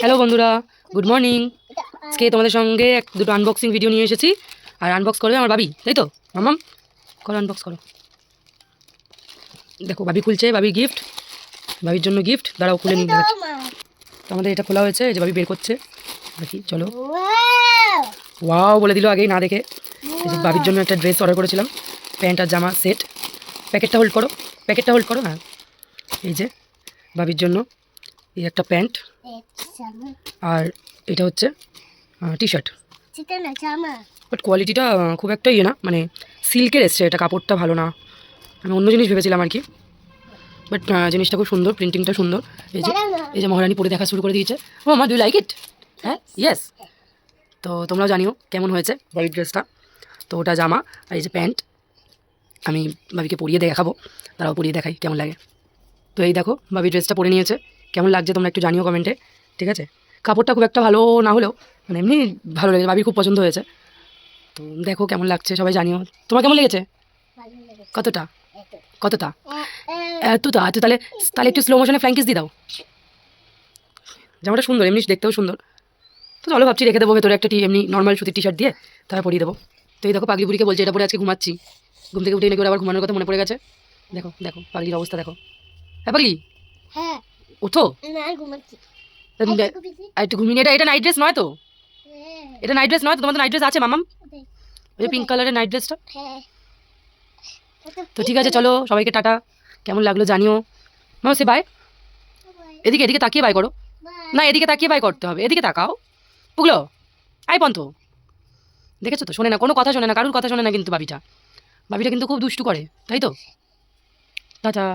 Hello বন্ধুরা, good morning. আজকে তোমাদের সঙ্গে দুটো আনবক্সিং ভিডিও নিয়ে এসেছি। আর আনবক্স করবে আমার বাবি, তাই তো মামাম? করো, আনবক্স করো। দেখো বাবি খুলছে, বাবি গিফট, বাবির জন্য গিফট। দাঁড়াও খুলে নিয়ে দেখাচ্ছি। তো আমাদের এটা খোলা হয়েছে, এই যে বাবি বের করছে। দেখি, চলো। ওয়াও বলে দিল আগেই না দেখে। এই যে বাবির জন্য একটা ড্রেস অর্ডার করেছিলাম, প্যান্ট আর জামা সেট। প্যাকেটটা হোল্ড করো, প্যাকেটটা হোল্ড করো। হ্যাঁ, এই যে বাবির জন্য এই একটা প্যান্ট, আর এটা হচ্ছে টি শার্ট। বাট কোয়ালিটিটা খুব একটা ইয়ে না, মানে সিল্কের এসছে, এটা কাপড়টা ভালো না। আমি অন্য জিনিস ভেবেছিলাম আর কি। বাট জিনিসটা খুব সুন্দর, প্রিন্টিংটা সুন্দর। এই যে মহারানী পরে দেখা শুরু করে দিয়েছে। ও মা, ডু লাইক ইট? হ্যাঁ, ইয়েস। তো তোমরাও জানিও কেমন হয়েছে বাবির ড্রেসটা। তো ওটা জামা, আর এই যে প্যান্ট। আমি বাবিকে পরিয়ে দেখাবো, তারাও পরিয়ে দেখাই কেমন লাগে। তো এই দেখো বাবি ড্রেসটা পরে নিয়েছে, কেমন লাগছে তোমরা একটু জানিও কমেন্টে, ঠিক আছে? কাপড়টা খুব একটা ভালো না হলেও মানে এমনি ভালো লেগেছে, বাবির খুব পছন্দ হয়েছে। তো দেখো কেমন লাগছে, সবাই জানিও। তোমার কেমন লেগেছে? কতটা? কতটা? এতটা? তো তাহলে তাহলে একটু স্লো মোশনে ফ্ল্যাঙ্কিস দিয়ে দাও। জামাটা সুন্দর, এমনি দেখতেও সুন্দর। তো চলো ভাবছি রেখে দেবো ভেতরে একটা এমনি নর্মাল সুতির টি শার্ট দিয়ে, তারপর পরিয়ে দেবো। তো এই দেখো পাগলি বুড়িকে বলছে এটা পরে আজকে ঘুমাচ্ছি। ঘুম থেকে উঠে নাকি ওর আবার ঘুমানোর কথা মনে পড়ে গেছে। দেখো দেখো পাগলির অবস্থা দেখো। হ্যাঁ পাগলি, ওঠো। আর একটু ঘুমিয়ে এটা এটা নাইট ড্রেস নয় তো? এটা নাইট ড্রেস নয় তো? তোমার তো নাইট ড্রেস আছে মামাম, ওই যে পিঙ্ক কালারের নাইট ড্রেসটা। তো ঠিক আছে, চলো সবাইকে টাটা। কেমন লাগলো জানিও। মামা সে বাই। এদিকে এদিকে তাকিয়ে বাই করো। না, এদিকে তাকিয়ে বাই করতে হবে, এদিকে তাকাও। পুগলো, আই পন্থ। দেখেছো তো, শোনে না, কোনো কথা শোনে না, কারোর কথা শোনে না কিন্তু বাবিটা। বাবিটা কিন্তু খুব দুষ্টু করে, তাই তো? টাটা।